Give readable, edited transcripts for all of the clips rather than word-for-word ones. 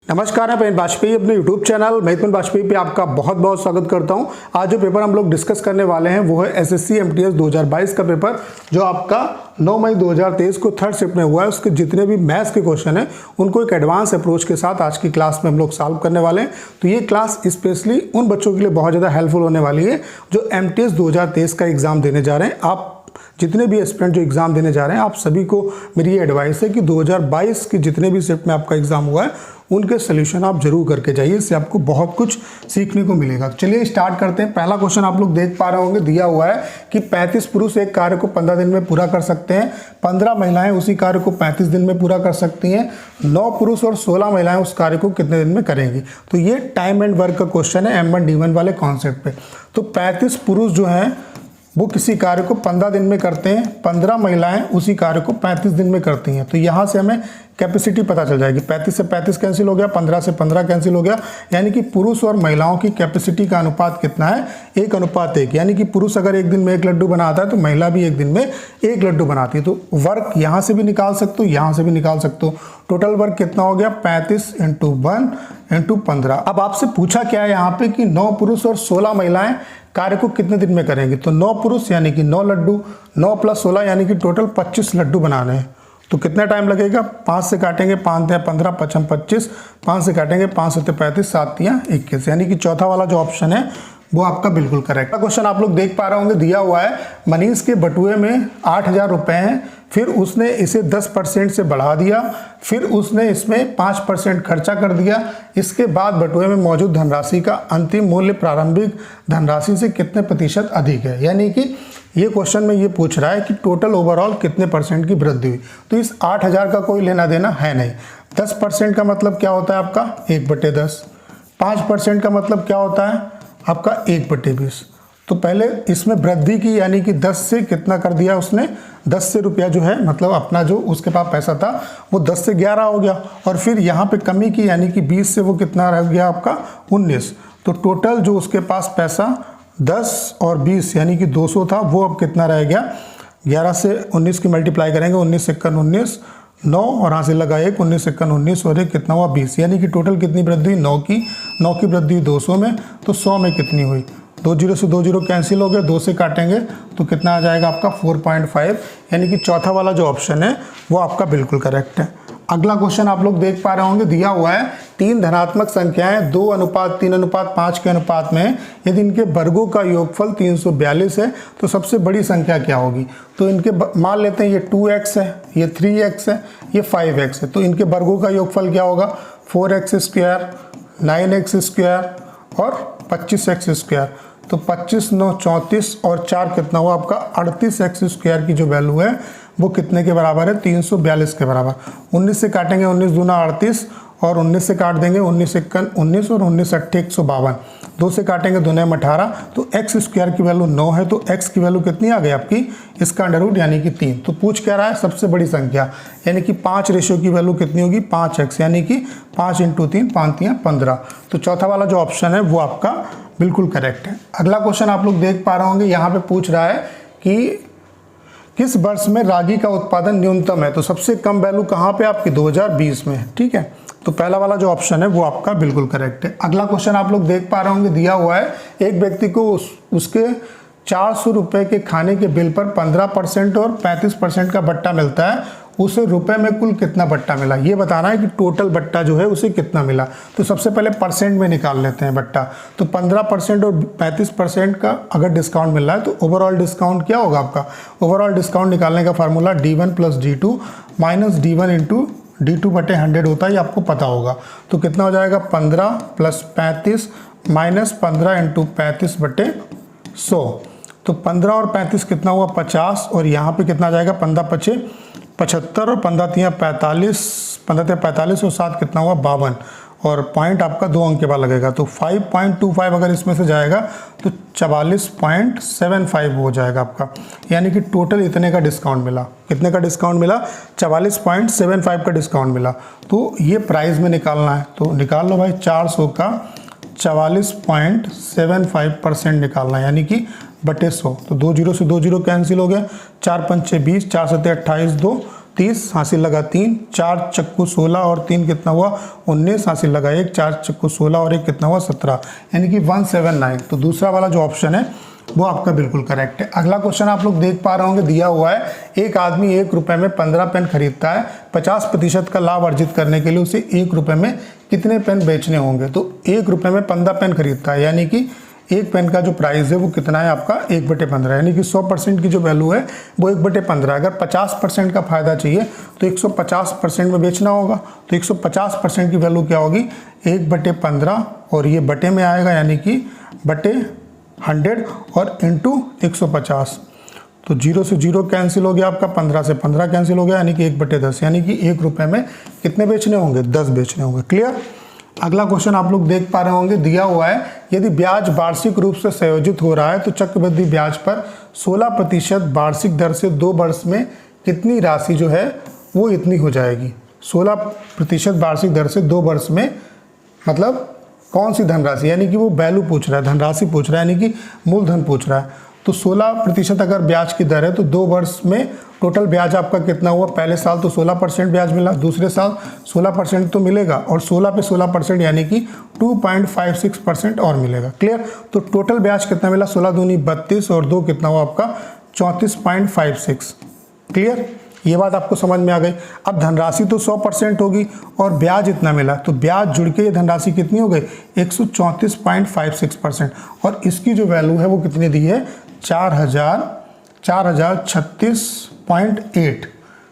नमस्कार, मैं पेन वाजपेयी अपने YouTube चैनल मैथमेटिक्स वाजपेयी पे आपका बहुत बहुत स्वागत करता हूं। आज जो पेपर हम लोग डिस्कस करने वाले हैं वो है एसएससी एमटीएस 2022 का पेपर, जो आपका 9 मई 2023 को थर्ड शिफ्ट में हुआ है। उसके जितने भी मैथ्स के क्वेश्चन हैं उनको एक एडवांस अप्रोच के साथ आज की क्लास में हम लोग सॉल्व करने वाले हैं। तो ये क्लास स्पेशली उन बच्चों के लिए बहुत ज़्यादा हेल्पफुल होने वाली है जो एमटीएस 2023 का एग्जाम देने जा रहे हैं। आप जितने भी एस्पिरेंट जो एग्ज़ाम देने जा रहे हैं, आप सभी को मेरी ये एडवाइस है कि 2022 के जितने भी शिफ्ट में आपका एग्ज़ाम हुआ है उनके सोल्यूशन आप जरूर करके जाइए, इससे आपको बहुत कुछ सीखने को मिलेगा। तो चलिए स्टार्ट करते हैं। पहला क्वेश्चन आप लोग देख पा रहे होंगे, दिया हुआ है कि 35 पुरुष एक कार्य को 15 दिन में पूरा कर सकते हैं, 15 महिलाएं उसी कार्य को 35 दिन में पूरा कर सकती हैं, 9 पुरुष और 16 महिलाएं उस कार्य को कितने दिन में करेंगी। तो ये टाइम एंड वर्क का क्वेश्चन है M1D1 वाले कॉन्सेप्ट पे। तो 35 पुरुष जो हैं वो किसी कार्य को 15 दिन में करते हैं, 15 महिलाएं उसी कार्य को 35 दिन में करती हैं। तो यहाँ से हमें कैपेसिटी पता चल जाएगी। 35 से 35 कैंसिल हो गया, 15 से 15 कैंसिल हो गया, यानी कि पुरुष और महिलाओं की कैपेसिटी का अनुपात कितना है, 1:1। यानी कि पुरुष अगर एक दिन में 1 लड्डू बनाता है तो महिला भी एक दिन में 1 लड्डू बनाती है। तो वर्क यहाँ से भी निकाल सकते हो, यहाँ से भी निकाल सकते हो। टोटल वर्क कितना हो गया, 35 × 1 × 15। अब आपसे पूछा क्या है यहाँ पे कि 9 पुरुष और 16 महिलाएं कार्य को कितने दिन में करेंगे। तो 9 पुरुष यानी कि 9 लड्डू, 9 + 16 यानी कि टोटल 25 लड्डू बनाने हैं। तो कितना टाइम लगेगा, 5 से काटेंगे, 5 × 15 = 25, 5 से काटेंगे, 5 × 35, 7 × 21, यानी कि चौथा वाला जो ऑप्शन है वो आपका बिल्कुल करेक्ट है। क्वेश्चन आप लोग देख पा रहे होंगे, दिया हुआ है मनीष के बटुए में 8000 रुपए हैं, फिर उसने इसे 10% से बढ़ा दिया, फिर उसने इसमें 5% खर्चा कर दिया। इसके बाद बटुए में मौजूद धनराशि का अंतिम मूल्य प्रारंभिक धनराशि से कितने प्रतिशत अधिक है। यानी कि ये क्वेश्चन में ये पूछ रहा है कि टोटल ओवरऑल कितने % की वृद्धि हुई। तो इस 8000 का कोई लेना देना है नहीं। 10% का मतलब क्या होता है आपका 1/10, 5% का मतलब क्या होता है आपका 1/20। तो पहले इसमें वृद्धि की, यानी कि 10 से कितना कर दिया उसने, 10 से रुपया जो है मतलब अपना जो उसके पास पैसा था वो 10 से 11 हो गया, और फिर यहाँ पे कमी की, यानी कि 20 से वो कितना रह गया आपका 19। तो टोटल जो उसके पास पैसा 10 और 20 यानी कि 200 था, वो अब कितना रह गया, 11 से 19 की मल्टीप्लाई करेंगे, 19 × 1 = 19, 9 और यहाँ से लगा 1, 19 × 1 = 19 और 1 कितना हुआ 20। यानी कि टोटल कितनी वृद्धि, 9 की वृद्धि 200 में। तो 100 में कितनी हुई, 2 0 से 2 0 कैंसिल हो गए, 2 से काटेंगे तो कितना आ जाएगा आपका 4.5। यानी कि चौथा वाला जो ऑप्शन है वो आपका बिल्कुल करेक्ट है। अगला क्वेश्चन आप लोग देख पा रहे होंगे, दिया हुआ है 3 धनात्मक संख्याएं 2:3:5 के अनुपात में हैं। यदि इनके वर्गों का योगफल 342 है तो सबसे बड़ी संख्या क्या होगी। तो इनके मान लेते हैं ये 2x है, ये 3x है, ये 5x है। तो इनके वर्गों का योगफल क्या होगा, 4x², 9x² और 25x²। तो 25 9 34 और 4 कितना हुआ आपका 38x² की जो वैल्यू है वो कितने के बराबर है, 342 के बराबर। 19 से काटेंगे, 19 दूना 38 और 19 से काट देंगे, 19 × 1 = 19 और 19 × 8 = 152। 2 से काटेंगे, 2 × 9 = 18। तो x² की वैल्यू 9 है, तो x की वैल्यू कितनी आ गई आपकी, इसका अंडर यानी कि 3। तो पूछ क्या रहा है, सबसे बड़ी संख्या, यानी कि 5 रेशो की वैल्यू कितनी होगी, 5x, यानी कि 5 × 3 5 × 15। तो चौथा वाला जो ऑप्शन है वो आपका बिल्कुल करेक्ट है। अगला क्वेश्चन आप लोग देख पा रहे होंगे, यहाँ पे पूछ रहा है कि किस वर्ष में रागी का उत्पादन न्यूनतम है। तो सबसे कम वैल्यू कहाँ पे आपकी 2020 में है, ठीक है। तो पहला वाला जो ऑप्शन है वो आपका बिल्कुल करेक्ट है। अगला क्वेश्चन आप लोग देख पा रहे होंगे, दिया हुआ है एक व्यक्ति को उसके 400 रुपए के खाने के बिल पर 15% और 35% का बट्टा मिलता है, उसे रुपए में कुल कितना बट्टा मिला। ये बताना है कि टोटल बट्टा जो है उसे कितना मिला। तो सबसे पहले परसेंट में निकाल लेते हैं बट्टा। तो 15% और 35% का अगर डिस्काउंट मिल रहा है तो ओवरऑल डिस्काउंट क्या होगा आपका। ओवरऑल डिस्काउंट निकालने का formula D1 + D2 - D1 × D2/100 होता है, ये आपको पता होगा। तो कितना हो जाएगा 15 + 35 - 15 × 35/100। तो 15 और 35 कितना हुआ 50, और यहाँ पे कितना आ जाएगा 15 × 5 = 75 और 15 × 3 = 45, 15 × 3 = 45 और 7 कितना हुआ 52, और पॉइंट आपका 2 अंक के बाद लगेगा। तो 5.25 अगर इसमें से जाएगा तो 44.75 हो जाएगा आपका। यानी कि टोटल इतने का डिस्काउंट मिला। कितने का डिस्काउंट मिला, 44.75 का डिस्काउंट मिला। तो ये प्राइस में निकालना है, तो निकाल लो भाई, 400 का 44.75% निकालना है, यानी कि बटे 100। तो 2 0 से 2 0 कैंसिल हो गया, 4 × 5 = 20, 4 × 7 = 28, 2 30 हासिल लगा 3, 4 चक्कू 16 और 3 कितना हुआ 19, हासिल लगा 1, 4 चक्कू 16 और 1 कितना हुआ 17, यानी कि 179। तो दूसरा वाला जो ऑप्शन है वो आपका बिल्कुल करेक्ट है। अगला क्वेश्चन आप लोग देख पा रहे होंगे, दिया हुआ है एक आदमी 1 रुपये में 15 पेन खरीदता है, 50% का लाभ अर्जित करने के लिए उसे 1 रुपये में कितने पेन बेचने होंगे। तो 1 रुपये में 15 पेन खरीदता है, यानी कि एक पेन का जो प्राइस है वो कितना है आपका 1/15, यानी कि 100% की जो वैल्यू है वो 1/15। अगर 50% का फायदा चाहिए तो 150% में बेचना होगा। तो 150% की वैल्यू क्या होगी 1/15, और ये बटे में आएगा यानी कि बटे 100 और इंटू 150। तो 0 से 0 कैंसिल हो गया आपका, 15 से 15 कैंसिल हो गया, यानी कि 1/10, यानी कि 1 रुपये में कितने बेचने होंगे 10 बेचने होंगे। क्लियर। अगला क्वेश्चन आप लोग देख पा रहे होंगे, दिया हुआ है यदि ब्याज वार्षिक रूप से संयोजित हो रहा है तो चक्रवृद्धि ब्याज पर 16% वार्षिक दर से 2 वर्ष में कितनी राशि जो है वो इतनी हो जाएगी। 16% वार्षिक दर से 2 वर्ष में मतलब कौन सी धनराशि, यानी कि वो वैल्यू पूछ रहा है, धनराशि पूछ रहा है, यानी कि मूलधन पूछ रहा है। तो 16% अगर ब्याज की दर है तो 2 वर्ष में टोटल ब्याज आपका कितना हुआ। पहले साल तो 16% ब्याज मिला, दूसरे साल 16% तो मिलेगा, और 16 पे 16% यानी कि 2.56% और मिलेगा। क्लियर। तो टोटल ब्याज कितना मिला 16 दूनी 32 और 2 कितना हुआ आपका 34.56। क्लियर। ये बात आपको समझ में आ गई। अब धनराशि तो 100% होगी और ब्याज इतना मिला, तो ब्याज जुड़ के ये धनराशि कितनी हो गई 134.56%, और इसकी जो वैल्यू है वो कितनी दी है 4036.8।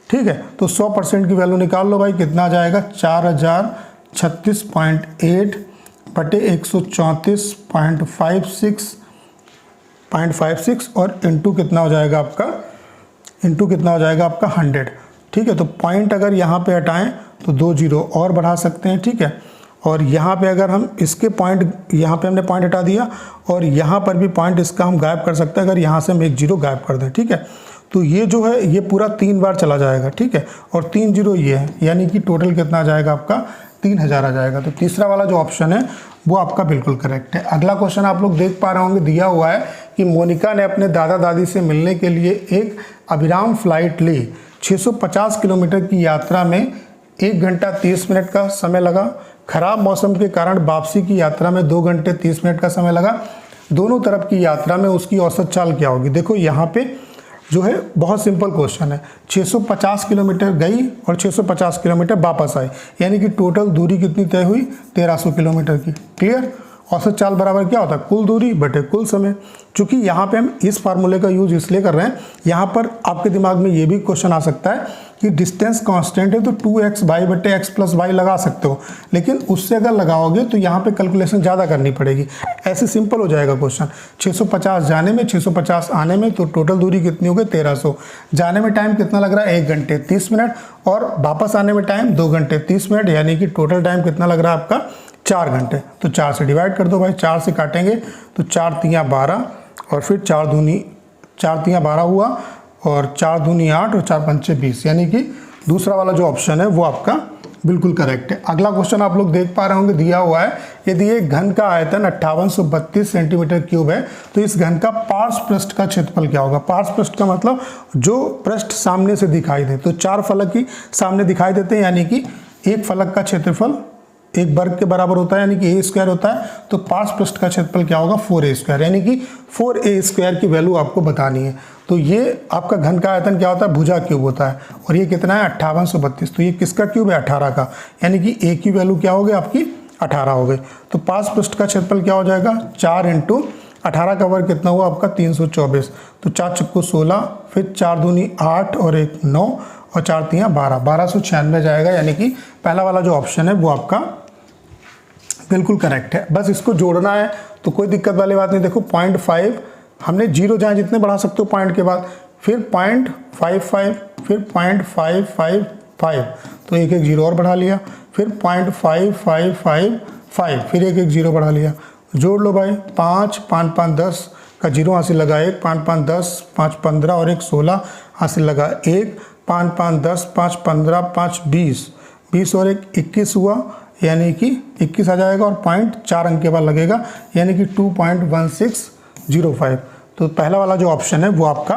ठीक है। तो 100% की वैल्यू निकाल लो भाई, कितना आ जाएगा 4036.8 बटे 134.56 और इंटू कितना हो जाएगा आपका 100। ठीक है। तो पॉइंट अगर यहाँ पे हटाएं तो 2 जीरो और बढ़ा सकते हैं। ठीक है। और यहाँ पे अगर हम इसके पॉइंट, यहाँ पे हमने पॉइंट हटा दिया और यहाँ पर भी पॉइंट इसका हम गायब कर सकते हैं, अगर यहाँ से हम 1 जीरो गायब कर दें। ठीक है। तो ये जो है ये पूरा 3 बार चला जाएगा। ठीक है। और 3 जीरो ये है, यानी कि टोटल कितना आ जाएगा आपका 3000 आ जाएगा। तो तीसरा वाला जो ऑप्शन है वो आपका बिल्कुल करेक्ट है। अगला क्वेश्चन आप लोग देख पा रहे होंगे, दिया हुआ है कि मोनिका ने अपने दादा दादी से मिलने के लिए एक अभिराम फ्लाइट ली। 650 किलोमीटर की यात्रा में 1 घंटा 30 मिनट का समय लगा। खराब मौसम के कारण वापसी की यात्रा में 2 घंटे 30 मिनट का समय लगा। दोनों तरफ की यात्रा में उसकी औसत चाल क्या होगी। देखो यहाँ पे जो है बहुत सिंपल क्वेश्चन है, 650 किलोमीटर गई और 650 किलोमीटर वापस आई, यानी कि टोटल दूरी कितनी तय हुई 1300 किलोमीटर की। क्लियर। औसत चाल बराबर क्या होता है कुल दूरी बटे कुल समय। चूंकि यहाँ पे हम इस फार्मूले का यूज इसलिए कर रहे हैं, यहाँ पर आपके दिमाग में ये भी क्वेश्चन आ सकता है कि डिस्टेंस कांस्टेंट है तो 2xy बटे x प्लस वाई लगा सकते हो, लेकिन उससे अगर लगाओगे तो यहाँ पे कैलकुलेशन ज़्यादा करनी पड़ेगी। ऐसे सिंपल हो जाएगा क्वेश्चन, 650 जाने में 650 आने में, तो टोटल दूरी कितनी हो गई 1300। जाने में टाइम कितना लग रहा है 1 घंटे 30 मिनट और वापस आने में टाइम 2 घंटे 30 मिनट, यानी कि टोटल टाइम कितना लग रहा है आपका 4 घंटे। तो 4 से डिवाइड कर दो भाई, 4 से काटेंगे तो 4 तियाँ 12 और फिर 4 तियाँ 12 हुआ और 4 दूनी 8 और 4 पंचे 20, यानी कि दूसरा वाला जो ऑप्शन है वो आपका बिल्कुल करेक्ट है। अगला क्वेश्चन आप लोग देख पा रहे होंगे, दिया हुआ है यदि एक घन का आयतन 5832 सेंटीमीटर क्यूब है तो इस घन का पार्श्व पृष्ठ का क्षेत्रफल क्या होगा। पार्श्व पृष्ठ का मतलब जो पृष्ठ सामने से दिखाई दे, तो 4 फलक ही सामने दिखाई देते हैं, यानी कि एक फलक का क्षेत्रफल एक वर्ग के बराबर होता है, यानी कि a² होता है। तो पार्श्व पृष्ठ का क्षेत्रफल क्या होगा 4a², यानी कि 4a² की वैल्यू आपको बतानी है। तो ये आपका घन का आयतन क्या होता है भुजा क्यूब होता है, और ये कितना है 5832। तो ये किसका क्यूब है 18 का, यानी कि a की वैल्यू क्या हो गई आपकी 18 हो गई। तो पार्श्व पृष्ठ का क्षेत्रफल क्या हो जाएगा 4 × 18 का वर्ग कितना हुआ आपका 324। तो 4 चक्कू 16, फिर 4 दूनी 8 और 1 9 और 4 तियाँ 12, 1296 जाएगा, यानी कि पहला वाला जो ऑप्शन है वो आपका बिल्कुल करेक्ट है। बस इसको जोड़ना है तो कोई दिक्कत वाली बात नहीं। देखो 0.5 हमने जीरो जहाँ जितने बढ़ा सकते हो पॉइंट के बाद, फिर 0.55, फिर 0.555, तो एक जीरो और बढ़ा लिया, फिर 0.5555, फिर एक जीरो बढ़ा लिया। जोड़ लो भाई, 5 5 5 10 का जीरो हासिल लगा 1, 5 5 10 5 15 और 1 16 हासिल लगा 1, 5 5 10 5 15 5 20 20 और 1 21 हुआ, यानी कि 21 आ जाएगा और पॉइंट 4 अंक के बाद लगेगा, यानी कि 2.1605। तो पहला वाला जो ऑप्शन है वो आपका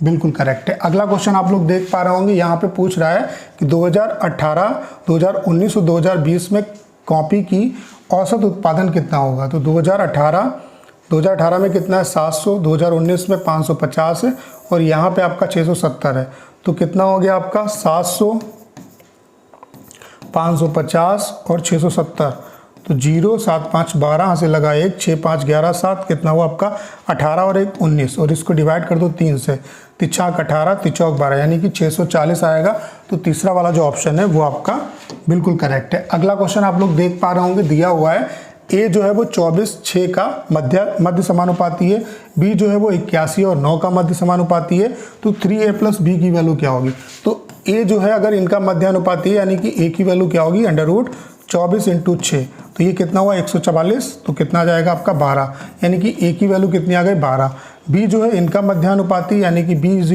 बिल्कुल करेक्ट है। अगला क्वेश्चन आप लोग देख पा रहे होंगे, यहाँ पे पूछ रहा है कि 2018, 2019 और 2020 में कॉपी की औसत उत्पादन कितना होगा। तो 2018 में कितना है 700, 2019 में 550 है और यहाँ पे आपका 670 है। तो कितना हो गया आपका 700, 550 और 670। तो 0, 7, 5, 12 से लगा 1, 6, 5, 11, 7, कितना हुआ आपका 18 और 1, 19 और इसको डिवाइड कर दो 3 से, 3 18, 3 12 यानी कि 640 आएगा। तो तीसरा वाला जो ऑप्शन है वो आपका बिल्कुल करेक्ट है। अगला क्वेश्चन आप लोग देख पा रहे होंगे, दिया हुआ है ए जो है वो 24, 6 का मध्य समानुपाती है, बी जो है वो 81 और 9 का मध्य समानुपाती है। तो 3a + b की वैल्यू क्या होगी। तो ए जो है अगर इनका मध्यानुपाती है यानी कि ए की वैल्यू क्या होगी √24 × 6। तो ये कितना हुआ 144। तो कितना आ जाएगा आपका 12 यानी कि ए की वैल्यू कितनी आ गई 12। बी जो है इनका मध्यानुपाती यानी कि b =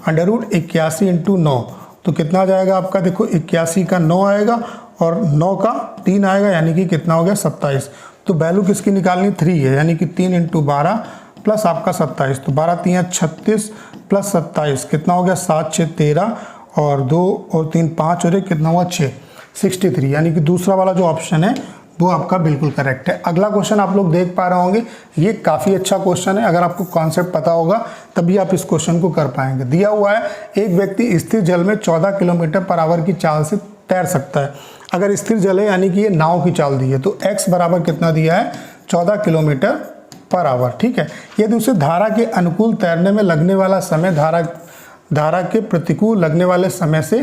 √81 × 9। तो कितना आ जाएगा आपका, देखो 81 का 9 आएगा और 9 का 3 आएगा यानी कि कितना हो गया 27। तो वैल्यू किसकी निकालनी 3 है यानी कि 3 × 12 प्लस आपका 27। तो 12 3 36 प्लस 27 कितना हो गया 7 6 13 और 2 और 3 5 और 1 कितना हुआ 6, 63 यानी कि दूसरा वाला जो ऑप्शन है वो आपका बिल्कुल करेक्ट है। अगला क्वेश्चन आप लोग देख पा रहे होंगे, ये काफ़ी अच्छा क्वेश्चन है। अगर आपको कॉन्सेप्ट पता होगा तभी आप इस क्वेश्चन को कर पाएंगे। दिया हुआ है एक व्यक्ति स्थिर जल में 14 km/h की चाल से तैर सकता है। अगर स्थिर जल है यानी कि ये नाव की चाल दी है तो x बराबर कितना दिया है 14 km/h। ठीक है, यदि उसे धारा के अनुकूल तैरने में लगने वाला समय धारा के प्रतिकूल लगने वाले समय से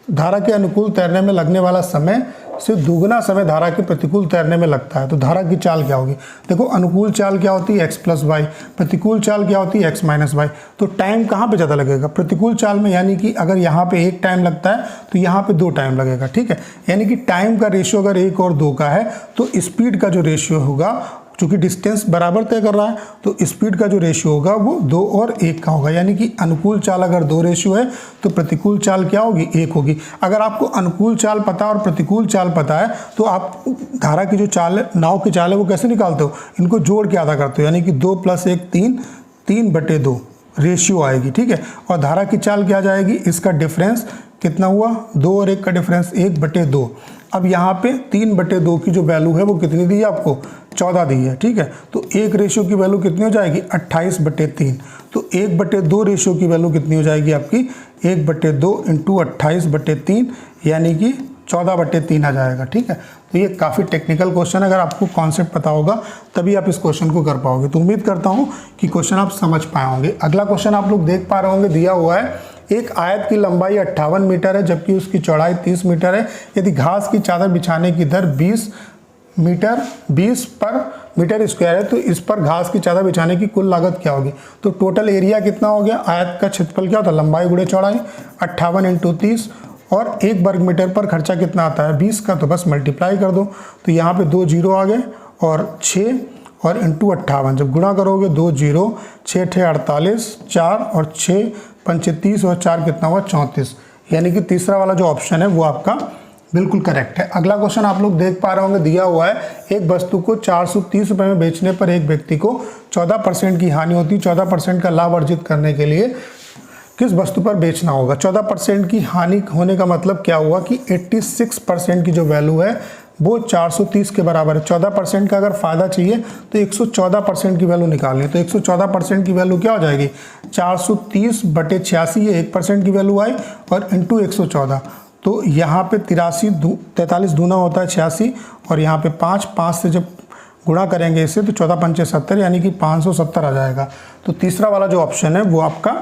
धारा के अनुकूल तैरने में लगने वाला समय से दुगना समय धारा के प्रतिकूल तैरने में लगता है, तो धारा की चाल क्या होगी। देखो अनुकूल चाल क्या होती है x + y, प्रतिकूल चाल क्या होती है x - y। तो टाइम कहाँ पे ज़्यादा लगेगा प्रतिकूल चाल में, यानी कि अगर यहाँ पे 1 टाइम लगता है तो यहाँ पे 2 टाइम लगेगा। ठीक है, यानी कि टाइम का रेशियो अगर 1 और 2 का है तो स्पीड का जो रेशियो होगा, चूँकि डिस्टेंस बराबर तय कर रहा है तो स्पीड का जो रेशियो होगा वो 2 और 1 का होगा। यानी कि अनुकूल चाल अगर 2 रेशियो है तो प्रतिकूल चाल क्या होगी 1 होगी। अगर आपको अनुकूल चाल पता और प्रतिकूल चाल पता है तो आप धारा की जो चाल है, नाव की चाल है, वो कैसे निकालते हो, इनको जोड़ के आधा करते हो यानी कि 2 + 1 3, 3/2 रेशियो आएगी। ठीक है, और धारा की चाल क्या जाएगी, इसका डिफरेंस कितना हुआ 2 और 1 का डिफरेंस 1/2। अब यहाँ पे 3/2 की जो वैल्यू है वो कितनी दी है आपको 14 दी है। ठीक है, तो 1 रेशियो की वैल्यू कितनी हो जाएगी 28/3। तो 1/2 रेशियो की वैल्यू कितनी हो जाएगी आपकी 1/2 × 28/3 यानी कि 14/3 आ जाएगा। ठीक है, तो ये काफ़ी टेक्निकल क्वेश्चन है, अगर आपको कॉन्सेप्ट पता होगा तभी आप इस क्वेश्चन को कर पाओगे। तो उम्मीद करता हूँ कि क्वेश्चन आप समझ पाए होंगे। अगला क्वेश्चन आप लोग देख पा रहे होंगे, दिया हुआ है एक आयत की लंबाई 58 मीटर है जबकि उसकी चौड़ाई 30 मीटर है। यदि घास की चादर बिछाने की दर 20 पर मीटर स्क्वायर है तो इस पर घास की चादर बिछाने की कुल लागत क्या होगी। तो टोटल एरिया कितना हो गया, आयत का क्षेत्रफल क्या होता है लंबाई गुणे चौड़ाई 58 × 30 और 1 वर्ग मीटर पर खर्चा कितना आता है 20 का, तो बस मल्टीप्लाई कर दो। तो यहाँ पे 2 0 आ गए और 6 और × 58 जब गुणा करोगे 2 0, 6 × 48, 4 और 6 5 30 और 4 कितना हुआ 34। यानी कि तीसरा वाला जो ऑप्शन है वो आपका बिल्कुल करेक्ट है। अगला क्वेश्चन आप लोग देख पा रहे होंगे, दिया हुआ है एक वस्तु को 430 रुपये में बेचने पर एक व्यक्ति को 14% की हानि होती है। 14% का लाभ अर्जित करने के लिए किस वस्तु पर बेचना होगा। 14% की हानि होने का मतलब क्या हुआ कि 86% की जो वैल्यू है वो 430 के बराबर है। 14% का अगर फ़ायदा चाहिए तो 114% की वैल्यू निकालनी है। तो 114% की वैल्यू क्या हो जाएगी 430/86, ये 1% की वैल्यू आई और × 114। तो यहाँ पे 43 दूना होता है 86 और यहाँ पे 5 से जब गुणा करेंगे इससे तो 14 × 5 = 70 यानी कि 570 आ जाएगा। तो तीसरा वाला जो ऑप्शन है वो आपका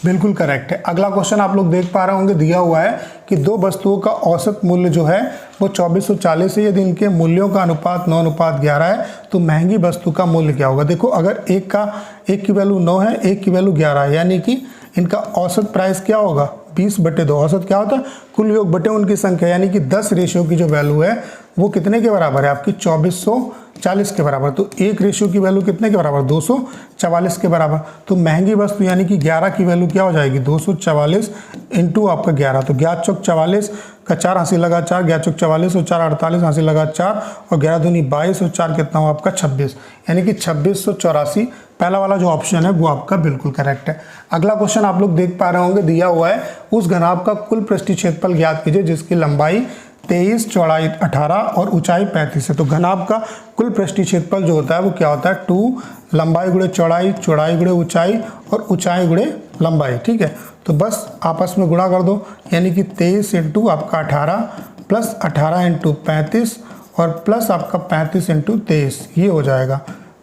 बिल्कुल करेक्ट है। अगला क्वेश्चन आप लोग देख पा रहे होंगे, दिया हुआ है कि दो वस्तुओं का औसत मूल्य जो है वो 2440 है। यदि इनके मूल्यों का अनुपात 9:11 है तो महंगी वस्तु का मूल्य क्या होगा। देखो अगर एक की वैल्यू 9 है, एक की वैल्यू 11 है, यानी कि इनका औसत प्राइस क्या होगा 20/2। औसत क्या होता है कुल योग बटे उनकी संख्या, यानी कि 10 रेशियो की जो वैल्यू है वो कितने के बराबर है आपकी 2400 40 के बराबर। तो एक रेशियो की वैल्यू कितने के बराबर, 244 के बराबर। तो महंगी वस्तु यानी कि 11 की वैल्यू क्या हो जाएगी, 244 इंटू आपका 11। तो 11 चौक 44 का 4 हासिल लगा 4, 11 चौक 44 और 4 48 हासिल लगा 4 और 11 दूनी 22 और 4 कितना हुआ आपका 26, यानी कि 2684। पहला वाला जो ऑप्शन है वो आपका बिल्कुल करेक्ट है। अगला क्वेश्चन आप लोग देख पा रहे होंगे, दिया हुआ है उस घनाभ का कुल पृष्ठीय क्षेत्रफल ज्ञात कीजिए जिसकी लंबाई 23, चौड़ाई 18 और ऊंचाई 35 है। तो घनाभ का कुल पृष्ठीय क्षेत्रफल जो होता है वो क्या होता है, 2 लंबाई गुणे चौड़ाई, चौड़ाई गुणे ऊंचाई और ऊंचाई गुणे लंबाई। ठीक है, तो बस आपस में गुणा कर दो, यानी कि 23 इंटू आपका 18 प्लस 18 इंटू 35 और प्लस आपका 35 इंटू 23, ये हो जाएगा।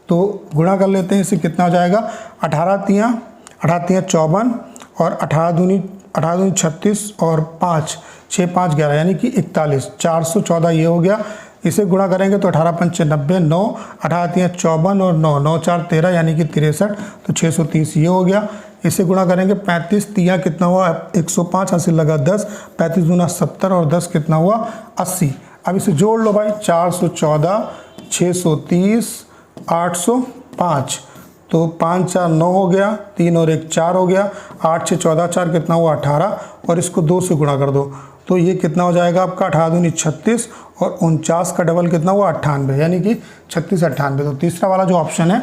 तो गुणा कर लेते हैं, इससे कितना हो जाएगा, 18 तियाँ 54 और 18 दूनी 36 और 5 6 5 11 यानी कि 41, 414 ये हो गया। इसे गुणा करेंगे तो 18 पंच 90, 9 18 तियाँ 54 और 9 9 4 13 यानी कि 63, तो 630 ये हो गया। इसे गुणा करेंगे 35 तियाँ कितना हुआ 105 हासिल लगा 10, 35 दूना 70 और 10 कितना हुआ 80। अब इसे जोड़ लो भाई, 414 630 805, तो 5 4 9 हो गया, 3 और 1 4 हो गया, 8 6 14 4 कितना हुआ 18 और इसको 2 से गुणा कर दो तो ये कितना हो जाएगा आपका 18 दूनी 36 और 49 का डबल कितना हुआ 98, यानी कि 36 98। तो तीसरा वाला जो ऑप्शन है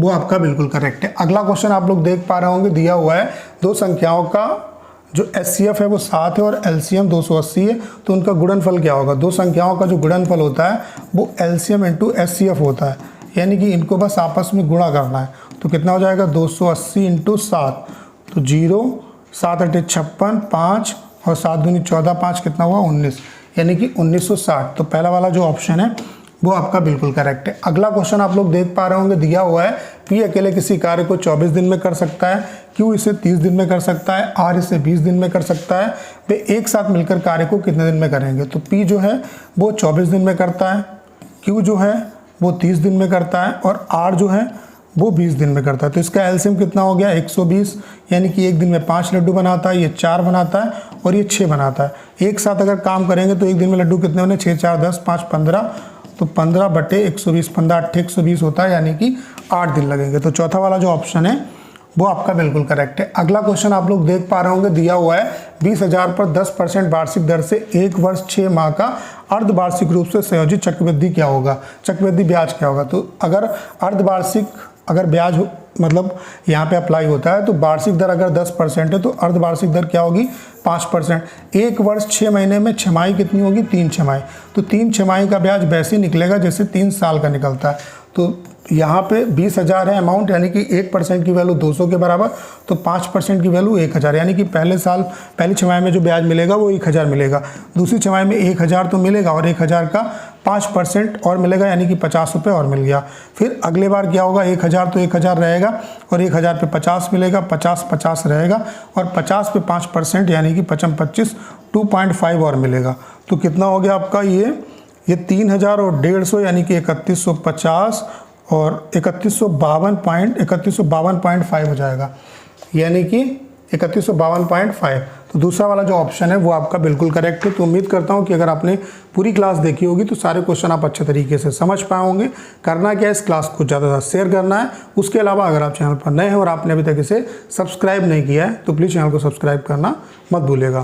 वो आपका बिल्कुल करेक्ट है। अगला क्वेश्चन आप लोग देख पा रहे होंगे, दिया हुआ है दो संख्याओं का जो HCF है वो 7 है और LCM 280 है, तो उनका गुणनफल क्या होगा। दो संख्याओं का जो गुणनफल होता है वो LCM इंटू HCF होता है, यानी कि इनको बस आपस में गुणा करना है। तो कितना हो जाएगा 280 इंटू 7, तो 0 7 8 56 5 और 7 दूनी 14 5 कितना हुआ 19, यानी कि 1960। तो पहला वाला जो ऑप्शन है वो आपका बिल्कुल करेक्ट है। अगला क्वेश्चन आप लोग देख पा रहे होंगे, दिया हुआ है P अकेले किसी कार्य को 24 दिन में कर सकता है, Q इसे 30 दिन में कर सकता है, R इसे 20 दिन में कर सकता है। वे एक साथ मिलकर कार्य को कितने दिन में करेंगे। तो P जो है वो 24 दिन में करता है, Q जो है वो 30 दिन में करता है और R जो है वो 20 दिन में करता है। तो इसका एलसीएम कितना हो गया 120, यानी कि एक दिन में 5 लड्डू बनाता है, ये 4 बनाता है और ये 6 बनाता है। एक साथ अगर काम करेंगे तो एक दिन में लड्डू कितने होने 6 4 10 5 15, तो 15 बटे 120, 15 8 120 होता है, यानी कि 8 दिन लगेंगे। तो चौथा वाला जो ऑप्शन है वो आपका बिल्कुल करेक्ट है। अगला क्वेश्चन आप लोग देख पा रहे होंगे, दिया हुआ है 20,000 पर 10% वार्षिक दर से 1 वर्ष 6 माह का अर्धवार्षिक रूप से संयोजित चक्रवृद्धि क्या होगा, चक्रवृद्धि ब्याज क्या होगा। तो अगर अर्धवार्षिक अगर ब्याज मतलब यहाँ पे अप्लाई होता है तो वार्षिक दर अगर 10% है तो अर्धवार्षिक दर क्या होगी 5%। 1 वर्ष 6 महीने में छमाही कितनी होगी 3 छमाही, तो 3 छमाही का ब्याज वैसे ही निकलेगा जैसे 3 साल का निकलता है। तो यहाँ पे 20,000 है अमाउंट, यानी कि 1% की वैल्यू 200 के बराबर, तो 5% की वैल्यू 1,000, यानी कि पहले साल पहली छमाही में जो ब्याज मिलेगा वो 1,000 मिलेगा, दूसरी छमाही में 1,000 तो मिलेगा और 1,000 का 5% और मिलेगा, यानी कि 50 रुपये और मिल गया। फिर अगले बार क्या होगा 1,000 तो 1,000 रहेगा और 1,000 पे 50 मिलेगा, 50 50 रहेगा और 50 पे 5% यानी कि 25 2.5 और मिलेगा। तो कितना हो गया आपका ये 3,000 और 150 यानी कि 3,150 और 3,152.5 हो जाएगा, यानी कि 3,152.5। तो दूसरा वाला जो ऑप्शन है वो आपका बिल्कुल करेक्ट है। तो उम्मीद करता हूँ कि अगर आपने पूरी क्लास देखी होगी तो सारे क्वेश्चन आप अच्छे तरीके से समझ पाए होंगे। करना क्या है, इस क्लास को ज़्यादा से ज़्यादा शेयर करना है। उसके अलावा अगर आप चैनल पर नए हैं और आपने अभी तक इसे सब्सक्राइब नहीं किया है तो प्लीज़ चैनल को सब्सक्राइब करना मत भूलिएगा।